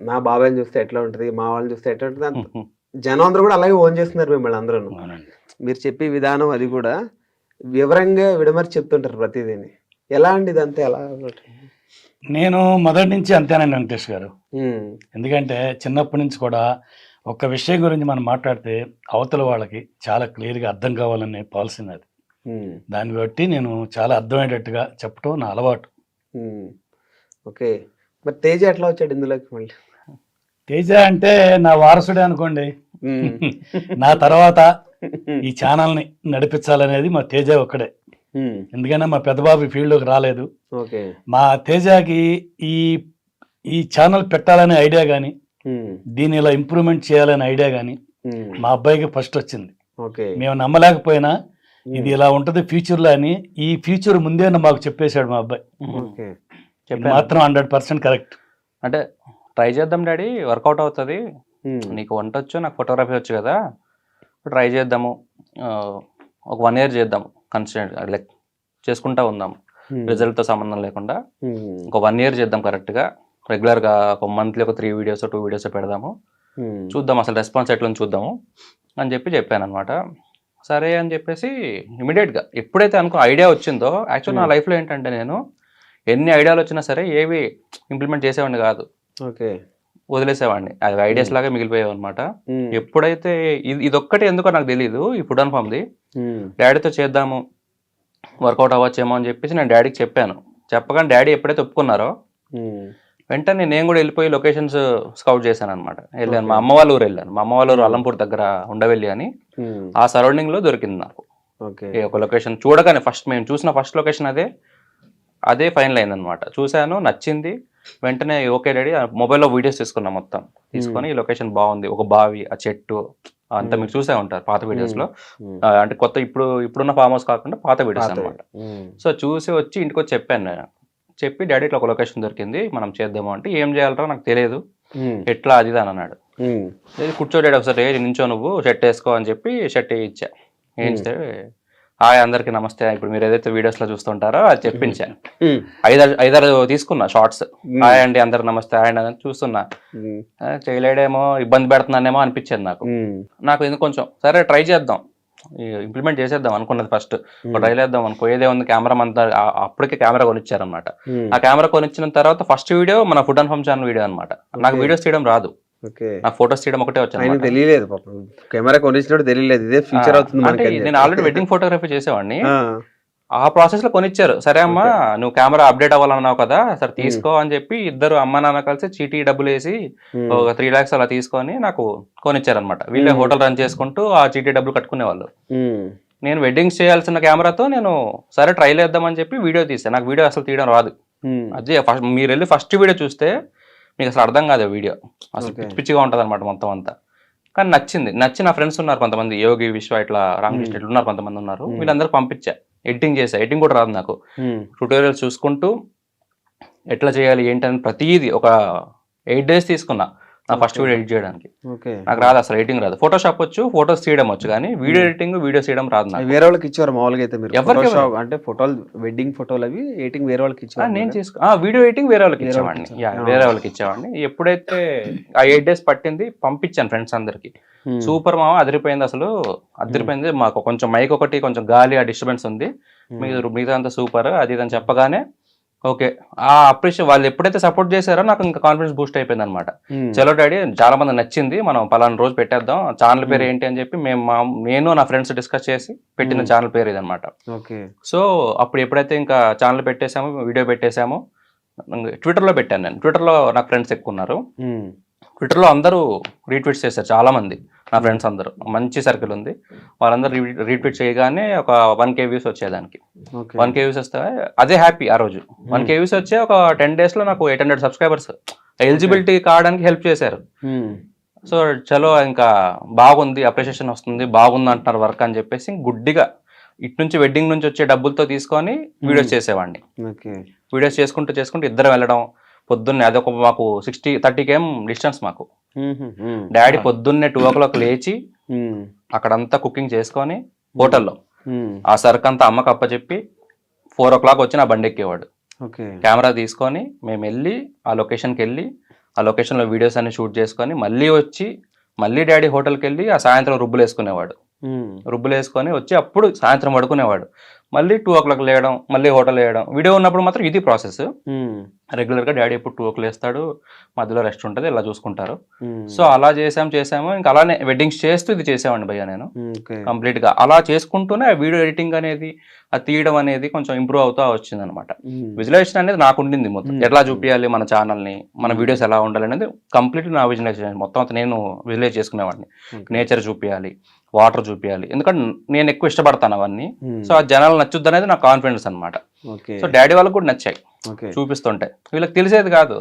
మా బాబాయ్ని చూస్తే ఎట్లా ఉంటుంది, మా వాళ్ళని చూస్తే ఎట్లా ఉంటుంది, జనం అందరూ కూడా అలాగే ఓన్ చేస్తున్నారు మిమ్మల్ని అందరూ. మీరు చెప్పే విధానం అది కూడా వివరంగా విడమర్చి చెప్తుంటారు ప్రతిదీని. ఎలా అండి ఇదంతా ఎలా? నేను మొదటి నుంచి అంతేనండి వెంకటేష్ గారు. ఎందుకంటే చిన్నప్పటి నుంచి కూడా ఒక విషయం గురించి మనం మాట్లాడితే అవతల వాళ్ళకి చాలా క్లియర్గా అర్థం కావాలనే పాలసీ అది. దాన్ని బట్టి నేను చాలా అర్థమయ్యేటట్టుగా చెప్పడం నా అలవాటు. ఓకే, మరి తేజ ఎట్లా వచ్చాడు ఇందులోకి? మళ్ళీ తేజ అంటే నా వారసుడే అనుకోండి. నా తర్వాత ఈ ఛానల్ని నడిపించాలనేది మా తేజ ఒక్కడే. ఎందుకంటే మా పెద్దబాబు ఫీల్డ్లోకి రాలేదు. మా తేజకి ఈ ఛానల్ పెట్టాలనే ఐడియా కానీ దీన్ని ఇలా ఇంప్రూవ్మెంట్ చేయాలనే ఐడియా కానీ మా అబ్బాయికి ఫస్ట్ వచ్చింది. మేము నమ్మలేకపోయినా ఇది ఇలా ఉంటుంది ఫ్యూచర్లో అని. ఈ ఫ్యూచర్ ముందే మాకు చెప్పేశాడు మా అబ్బాయి. మాత్రం 100% కరెక్ట్. అంటే ట్రై చేద్దాం డాడీ, వర్కౌట్ అవుతుంది, నీకు వంట వచ్చు, నాకు ఫోటోగ్రఫీ వచ్చు కదా, ట్రై చేద్దాము, ఒక 1 year చేద్దాము, కన్సిస్టెంట్ లైక్ చేసుకుంటా ఉందాము, రిజల్ట్తో సంబంధం లేకుండా ఒక 1 year చేద్దాం కరెక్ట్గా, రెగ్యులర్గా ఒక మంత్లీ ఒక 3 videos 2 videos పెడదాము, చూద్దాం అసలు రెస్పాన్స్ ఎట్లా చూద్దాము అని చెప్పాను అనమాట. సరే అని చెప్పేసి ఇమీడియట్గా ఎప్పుడైతే ఐడియా వచ్చిందో, యాక్చువల్ నా లైఫ్లో ఏంటంటే నేను ఎన్ని ఐడియాలు వచ్చినా సరే ఏవి ఇంప్లిమెంట్ చేసేవాడిని కాదు, వదిలేసేవాడిని, అవి ఐడియాస్ లాగా మిగిలిపోయావు అనమాట. ఎప్పుడైతే ఇదొక్కటి ఎందుకో నాకు తెలియదు, ఈ ఫుడ్ అండ్ ఫామ్ది డాడీతో చేద్దాము, వర్కౌట్ అవ్వచ్చేమో అని చెప్పేసి నేను డాడీకి చెప్పాను. చెప్పగానే డాడీ ఎప్పుడైతే ఒప్పుకున్నారో వెంటనే నేను కూడా వెళ్ళిపోయి లొకేషన్స్ స్కౌట్ చేశాను అనమాట. వెళ్ళాను, మా అమ్మ వాళ్ళ ఊరు వెళ్ళాను. మా అమ్మ వాళ్ళ ఊరు అల్లంపూర్ దగ్గర ఉండవెల్లి అని, ఆ సరౌండింగ్ లో దొరికింది నాకు ఒక లొకేషన్. చూడగానే మేము చూసిన ఫస్ట్ లొకేషన్ అదే ఫైనల్ అయింది అనమాట. చూశాను, నచ్చింది, వెంటనే ఓకే డాడీ మొబైల్లో వీడియోస్ తీసుకున్నాం, మొత్తం తీసుకొని ఈ లొకేషన్ బాగుంది, ఒక బావి, ఆ చెట్టు అంతా మీరు చూసే ఉంటారు పాత వీడియోస్ లో, అంటే కొత్త ఇప్పుడున్న ఫామ్ హౌస్ కాకుండా పాత వీడియోస్ అనమాట. సో చూసి వచ్చి ఇంటికి వచ్చి చెప్పాను నేను, చెప్పి డాడీ ఇట్లా ఒక లొకేషన్ దొరికింది, మనం చేద్దాము అంటే, ఏం చేయాలరా నాకు తెలియదు, ఎట్లా అది అని అన్నాడు. కూర్చో డాడీ ఒకసారి నించో, నువ్వు షర్ట్ వేసుకో అని చెప్పి షర్ట్ వేయించా. వేయించితే హాయ్ అందరికి నమస్తే, ఇప్పుడు మీరు ఏదైతే వీడియోస్ లో చూస్తుంటారో అది చెప్పించా. 5-6 తీసుకున్నా షార్ట్స్, హాయ్ అండి అందరికి నమస్తే, హాయ్ అండి చూస్తున్నా, చేయలేడేమో ఇబ్బంది పెడుతున్నానేమో అనిపించింది నాకు ఎందుకు కొంచెం. సరే ట్రై చేద్దాం, ఇంప్లిమెంట్ చేసేద్దాం అనుకున్నది ఫస్ట్, ట్రై చేద్దాం అనుకో, ఏదే ఉంది కెమెరా అంతా, అప్పటికే కెమెరా కొనిచ్చారనమాట. ఆ కెమెరా కొనిచ్చిన తర్వాత ఫస్ట్ వీడియో మన food and form channel video అనమాట. నాకు వీడియోస్ తీయడం రాదు, నాకు ఫొటోస్ తీయడం ఒకటే వచ్చాను, తెలియలేదు కెమెరా కొనిచ్చినప్పుడు తెలియలేదు ఇదే ఫ్యూచర్ అవుతుంది. నేను ఆల్రెడీ వెడ్డింగ్ ఫోటోగ్రఫీ చేసేవాడిని, ఆ ప్రాసెస్ లో కొనిచ్చారు. సరే అమ్మా నువ్వు కెమెరా అప్డేట్ అవ్వాలన్నావు కదా, సరే తీసుకో అని చెప్పి ఇద్దరు అమ్మ నాన్న కలిసి చీటీ డబ్బులు వేసి ఒక 3 lakhs అలా తీసుకొని నాకు కొనిచ్చారు అనమాట. వీళ్ళే హోటల్ రన్ చేసుకుంటూ ఆ చీటీ డబ్బులు కట్టుకునే వాళ్ళు. నేను వెడ్డింగ్స్ చేయాల్సిన కెమెరాతో నేను సరే ట్రై చేద్దామని చెప్పి వీడియో తీసాను. నాకు వీడియో అసలు తీయడం రాదు. అదే మీరు వెళ్ళి ఫస్ట్ వీడియో చూస్తే మీకు అసలు అర్థం కాదు వీడియో, అసలు పిచ్చి పిచ్చిగా ఉంటుంది అనమాట మొత్తం అంతా. కానీ నచ్చి నా ఫ్రెండ్స్ ఉన్నారు కొంతమంది, యోగి విశ్వ ఇట్లా రామకృష్ణ ఇట్లా ఉన్నారు కొంతమంది ఉన్నారు, వీళ్ళందరూ పంపించా. ఎడిటింగ్ చేసా, ఎడిటింగ్ కూడా రాదు నాకు, ట్యూటోరియల్స్ చూసుకుంటూ ఎట్లా చేయాలి ఏంటని ప్రతిదీ ఒక 8 days తీసుకున్నా నా ఫస్ట్ వీడియో ఎడిట్ చేయడానికి. నాకు రాదు అసలు, ఎడిటింగ్ రాదు. ఫోటోషాప్ వచ్చు, ఫోటోస్ తీయడం వచ్చు, కానీ వీడియో ఎడిటింగ్ వీడియోస్ తీయడం రాదు నాకు. వేరే వాళ్ళకి ఇచ్చారు మామూలుగా అయితే మీరు ఎవరికి, అంటే ఫోటోలు వెడ్డింగ్ ఫోటోలు అవి ఎడిటింగ్ వేరే వాళ్ళకి ఇచ్చారు, నేను వీడియో ఎడిటింగ్ వేరే వాళ్ళకి ఇచ్చేవాడిని, వేరే వాళ్ళకి ఇచ్చేవాడిని. ఎప్పుడైతే ఆ 8 days పట్టింది, పంపించాను ఫ్రెండ్స్ అందరికి. సూపర్ మామ, అదిరిపోయింది, అసలు అదిరిపోయింది, మాకు కొంచెం మైక్ ఒకటి కొంచెం గాలి ఆ డిస్టర్బెన్స్ ఉంది, మిగతా అంతా సూపర్ అది ఇది అని చెప్పగానే ఓకే, ఆ అప్రిషియేట్ వాళ్ళు ఎప్పుడైతే సపోర్ట్ చేశారో నాకు ఇంకా కాన్ఫిడెన్స్ బూస్ట్ అయిపోయింది అనమాట. చలో డాడీ చాలా మంది నచ్చింది, మనం పలానా రోజు పెట్టేద్దాం, ఛానల్ పేరు ఏంటి అని చెప్పి నేను నా ఫ్రెండ్స్ డిస్కస్ చేసి పెట్టిన ఛానల్ పేరు ఇది అనమాట. సో అప్పుడు ఎప్పుడైతే ఇంకా ఛానల్ పెట్టేశామో, వీడియో పెట్టేశామో, ట్విట్టర్లో పెట్టాను నేను. ట్విట్టర్లో నాకు ఫ్రెండ్స్ ఎక్కువ ఉన్నారు, ట్విట్టర్లో అందరూ రీట్వీట్స్ చేశారు, చాలా మంది నా ఫ్రెండ్స్ అందరూ, మంచి సర్కిల్ ఉంది, వాళ్ళందరూ రీట్వీట్ చేయగానే ఒక 1K వ్యూస్ వచ్చేదానికి. 1K వ్యూస్ వస్తే అదే హ్యాపీ. ఆ రోజు 1K వ్యూస్ వచ్చే ఒక 10 days లో నాకు 800 subscribers ఎలిజిబిలిటీ కావడానికి హెల్ప్ చేశారు. సో చలో ఇంకా బాగుంది, అప్రిషియేషన్ వస్తుంది, బాగుంది అంటున్నారు వర్క్ అని చెప్పేసి గుడ్డిగా ఇటు నుంచి వెడ్డింగ్ నుంచి వచ్చే డబ్బులతో తీసుకొని వీడియోస్ చేసేవాడిని. వీడియోస్ చేసుకుంటూ ఇద్దరు వెళ్ళడం, పొద్దున్నే అదొక మాకు 30 km డిస్టెన్స్ మాకు. డాడీ పొద్దున్నే 2 o'clock లేచి అక్కడంతా కుకింగ్ చేసుకొని హోటల్లో ఆ సరుకు అంతా అమ్మకి అప్పచెప్పి 4 o'clock వచ్చి నా బండి ఎక్కేవాడు. ఓకే. కెమెరా తీసుకొని మేము వెళ్ళి ఆ లొకేషన్కి వెళ్ళి ఆ లొకేషన్లో వీడియోస్ అన్ని షూట్ చేసుకొని మళ్ళీ వచ్చి మళ్ళీ డాడీ హోటల్కి వెళ్ళి ఆ సాయంత్రం రుబ్బులు వేసుకునేవాడు. రుబ్బులు వేసుకొని వచ్చి అప్పుడు సాయంత్రం పడుకునేవాడు. మళ్ళీ 2 o'clock లేయడం, మళ్ళీ హోటల్ వేయడం. వీడియో ఉన్నప్పుడు మాత్రం ఇది ప్రాసెస్. రెగ్యులర్గా డాడీ ఎప్పుడు 2 o'clock లేస్తాడు, మధ్యలో రెస్ట్ ఉంటుంది, ఇలా చూసుకుంటారు. సో అలా చేసాము. ఇంకా అలానే వెడ్డింగ్స్ చేస్తూ ఇది చేసామండి భయ్య నేను కంప్లీట్గా. అలా చేసుకుంటూనే వీడియో ఎడిటింగ్ అనేది, అది తీయడం అనేది కొంచెం ఇంప్రూవ్ అవుతా వచ్చింది అనమాట. విజువలైజేషన్ అనేది నాకు ఉండింది మొత్తం. ఎట్లా చూపించాలి మన ఛానల్ని, మన వీడియోస్ ఎలా ఉండాలి అనేది కంప్లీట్ నా విజువలైజేషన్ మొత్తం అంతా నేను విజువలైజ్ చేసుకునేవాడిని. నేచర్ చూపించాలి, వాటర్ చూపించాలి, ఎందుకంటే నేను ఎక్కువ ఇష్టపడతాను అవన్నీ. సో ఆ జనాలు నచ్చుద్ది అనేది నా కాన్ఫిడెన్స్ అనమాట. సో డాడీ వాళ్ళకి కూడా నచ్చాయి చూపిస్తుంటే. వీళ్ళకి తెలిసేది కాదు,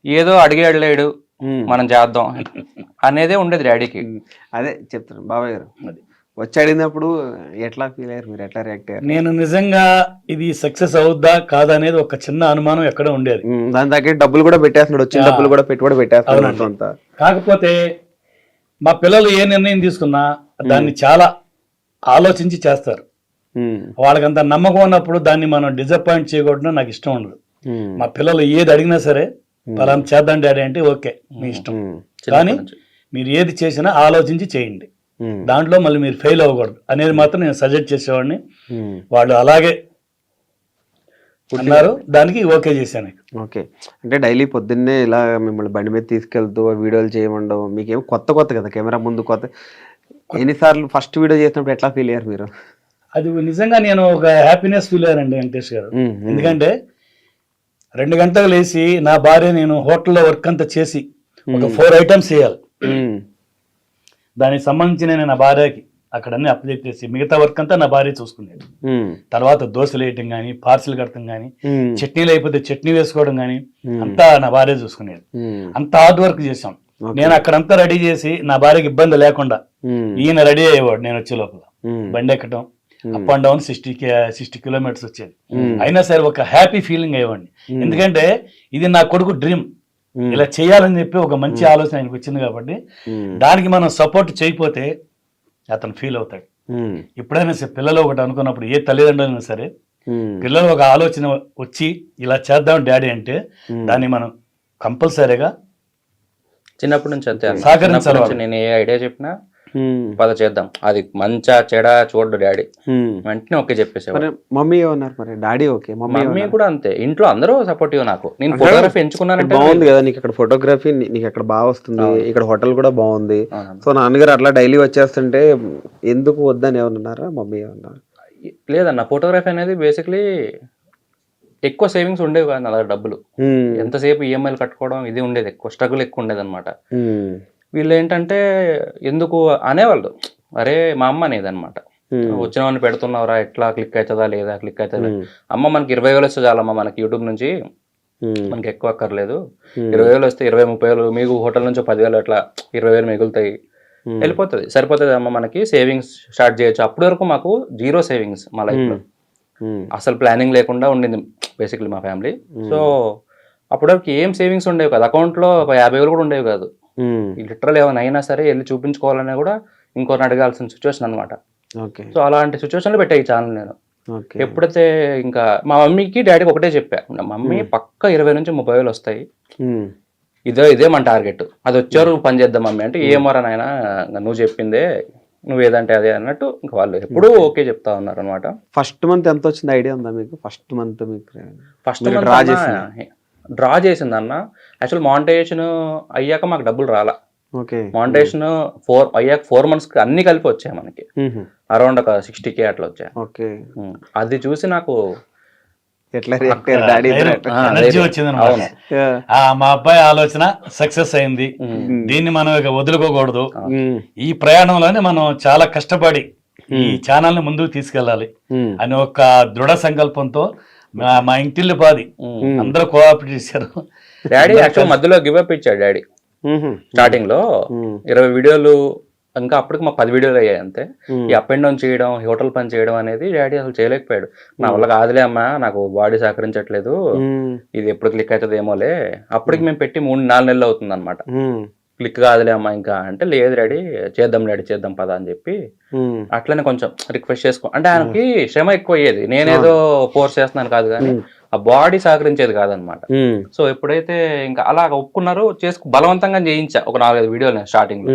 ఏదో అడిగాడు లేడు మనం చేద్దాం అనేదే ఉండేది డాడీకి. అదే చెప్తాను బాబాయ్ గారు, వచ్చి అడిగినప్పుడు ఎట్లా ఫీల్ అయ్యారు మీరు, ఎట్లా రియాక్ట్ అయ్యారు? నేను నిజంగా ఇది సక్సెస్ అవుద్దా కాదా అనేది ఒక చిన్న అనుమానం ఎక్కడ ఉండేది. దాని దగ్గర డబ్బులు కూడా పెట్టేస్తున్నాడు, వచ్చిన డబ్బులు కూడా పెట్టుబడి పెట్టేస్తున్నాడు అంతా. కాకపోతే మా పిల్లలు ఏ నిర్ణయం తీసుకున్నా దాన్ని చాలా ఆలోచించి చేస్తారు. వాళ్ళకంత నమ్మకం ఉన్నప్పుడు దాన్ని మనం డిసప్పాయింట్ చేయకూడదు, నాకు ఇష్టం ఉండదు. మా పిల్లలు ఏది అడిగినా సరే పలానా చేద్దాం డాడీ అంటే ఓకే మీ ఇష్టం, కానీ మీరు ఏది చేసినా ఆలోచించి చేయండి, దాంట్లో మళ్ళీ మీరు ఫెయిల్ అవ్వకూడదు అనేది మాత్రం నేను సజెస్ట్ చేసేవాడిని. వాళ్ళు అలాగే అన్నారు, దానికి ఓకే చేశాను. ఓకే. అంటే డైలీ పొద్దున్నే ఇలా మిమ్మల్ని బండి మీద తీసుకెళ్తూ వీడియోలు చేయమండవు, మీకేమో కొత్త కదా కెమెరా ముందు కొత్త. ఎన్నిసార్లు ఫస్ట్ వీడియో చేసినప్పుడు ఎట్లా ఫీల్ అయ్యారు మీరు? అది నిజంగా నేను ఒక హ్యాపీనెస్ ఫీల్ అయ్యానండి వెంకటేష్ గారు. ఎందుకంటే 2 గంటలు లేచి నా భార్య, నేను హోటల్లో వర్క్ అంతా చేసి ఒక 4 items చేయాలి. దానికి సంబంధించి నేను నా భార్యకి అక్కడ అన్ని అప్డేట్ మిగతా వర్క్ అంతా నా భార్య చూసుకునేది. తర్వాత దోశలు వేయటం కానీ, పార్సిల్ కడటం కానీ, చట్నీలు అయిపోతే చట్నీ వేసుకోవడం కానీ అంతా నా భార్య చూసుకునేది. అంత హార్డ్ వర్క్ చేసాం. నేను అక్కడంతా రెడీ చేసి నా భార్యకి ఇబ్బంది లేకుండా ఈయన రెడీ అయ్యేవాడు. నేను వచ్చే లోపల బండి ఎక్కడం, అప్ అండ్ డౌన్ 60 kilometers వచ్చేది. అయినా సరే ఒక హ్యాపీ ఫీలింగ్ అయ్యేవాడిని. ఎందుకంటే ఇది నా కొడుకు డ్రీమ్, ఇలా చేయాలని చెప్పి ఒక మంచి ఆలోచన ఆయనకు వచ్చింది కాబట్టి దానికి మనం సపోర్ట్ చేయకపోతే అతను ఫీల్ అవుతాడు. ఎప్పుడైనా సరే పిల్లలు ఒకటి అనుకున్నప్పుడు, ఏ తల్లిదండ్రులైనా సరే పిల్లలు ఒక ఆలోచన వచ్చి ఇలా చేద్దాం డాడీ అంటే దాన్ని మనం కంపల్సరీగా చిన్నప్పటి నుంచి అంతే సహకరించాలి. నేను ఏ ఐడియా చెప్పినా పద చేద్దాం, అది మంచా చెడా చూడు డాడీ వెంటనే ఓకే చెప్పేసేవారు. మమ్మీ ఏమన్నారు మరి? డాడీ ఓకే, మమ్మీ కూడా అంతే. ఇంట్లో అందరూ సపోర్టివ్ నాకు. నేను ఫోటోగ్రఫీ ఎంచుకున్నానంటే బాగుంది కదా నీకు, అక్కడ ఫోటోగ్రఫీ నీకు అక్కడ బాగా వస్తుంది, ఇక్కడ హోటల్ కూడా బాగుంది. సో నాన్నగారు అట్లా డైలీ వచ్చేస్తుంటే ఎందుకు వద్దని ఏమన్నారా మమ్మీ? ఏమన్నారు? లేదన్న, ఫోటోగ్రఫీ అనేది బేసిక్లీ ఎక్కువ సేవింగ్స్ ఉండేవి కాదు నా దగ్గర. డబ్బులు ఎంతసేపు ఈఎంఐలు కట్టుకోవడం ఇది ఉండేది, ఎక్కువ స్ట్రగుల్ ఎక్కువ ఉండేది అనమాట. వీళ్ళు ఏంటంటే ఎందుకు అనేవాళ్ళు, అరే మా అమ్మ అనేది అనమాట, వచ్చిన వాడిని పెడుతున్నావురా, ఎట్లా క్లిక్ అవుతుందా లేదా, క్లిక్ అవుతుందా. అమ్మ మనకి 20,000 వస్తే చాలమ్మా మనకి యూట్యూబ్ నుంచి, మనకి ఎక్కువ అక్కర్లేదు. 20,000 వస్తే 20-30,000 మీకు హోటల్ నుంచి 10,000 అట్లా 20,000 మిగులుతాయి, వెళ్ళిపోతుంది, సరిపోతుంది అమ్మ మనకి, సేవింగ్స్ స్టార్ట్ చేయొచ్చు. అప్పటి వరకు మాకు 0 సేవింగ్స్ మా లైఫ్లో, అసలు ప్లానింగ్ లేకుండా ఉండింది బేసిక్లీ మా ఫ్యామిలీ. సో అప్పటి వరకు ఏం సేవింగ్స్ ఉండేవి కాదు, అకౌంట్లో ఒక 50,000 కూడా ఉండేవి కాదు. లిటరల్ ఏమైనా అయినా సరే వెళ్ళి చూపించుకోవాలనే కూడా ఇంకోరిని అడగాల్సిన సిచ్యువేషన్ అనమాట. సో అలాంటి సిచ్యువేషన్లో పెట్టా ఈ ఛానల్ నేను. ఎప్పుడైతే ఇంకా మా మమ్మీకి డాడీకి ఒకటే చెప్పా, మమ్మీ పక్క 20,000-30,000 వస్తాయి, ఇదే మన టార్గెట్, అది వచ్చారు పని చేద్దాం మమ్మీ అంటే, ఏమోరా నాయన నువ్వు చెప్పిందే, నువ్వు ఏదంటే అదే అన్నట్టు ఇంకా వాళ్ళు ఎప్పుడూ ఓకే చెప్తా ఉన్నారు అనమాట. ఫస్ట్ మంత్ ఎంత వచ్చింది ఐడియా ఉందా మీకు? ఫస్ట్ మంత్ డ్రా చేసింది అన్న. యాక్చువల్ మానిటైజేషన్ అయ్యాక మాకు డబ్బులు రాలా. మానిటైజేషన్ 4 months అన్ని కలిపి వచ్చాయి మనకి, అరౌండ్ ఒక 60K అట్లా వచ్చాయి. అది చూసి నాకు మా అబ్బాయి ఆలోచన సక్సెస్ అయింది, దీన్ని మనం ఇక వదులుకోకూడదు. ఈ ప్రయాణంలోనే మనం చాలా కష్టపడి ఈ ఛానల్ ని ముందుకు తీసుకెళ్ళాలి అని ఒక దృఢ సంకల్పంతో మా ఇంటిల్లి పాది అందరూ కోఆపరేట్ చేశారు. డాడీ యాక్చువల్ మధ్యలో గివ్ అప్ ఇచ్చాడు డాడీ. స్టార్టింగ్ లో 20 వీడియోలు, ఇంకా అప్పటికి మాకు 10 వీడియోలు అయ్యాయి అంతే. ఈ అప్ అండ్ డౌన్ చేయడం, హోటల్ పని చేయడం అనేది డాడీ అసలు చేయలేకపోయాడు. నా వల్ల కాదులే అమ్మా, నాకు బాడీ సహకరించట్లేదు, ఇది ఎప్పుడు క్లిక్ అవుతుంది ఏమోలే. అప్పటికి మేము పెట్టి 3-4 నెలలు అవుతుంది అనమాట. క్లిక్ కాదులే అమ్మా ఇంకా అంటే, లేదు డాడీ చేద్దాం పదా అని చెప్పి అట్లనే కొంచెం రిక్వెస్ట్ చేసుకో అంటే ఆయనకి శ్రమ ఎక్కువ అయ్యేది. నేనేదో ఫోర్స్ చేస్తున్నాను కాదు కానీ ఆ బాడీ సహకరించేది కాదనమాట. సో ఎప్పుడైతే ఇంకా అలా ఒప్పుకున్నారో బలవంతంగా చేయించా ఒక 4-5 వీడియోలు స్టార్టింగ్ లో.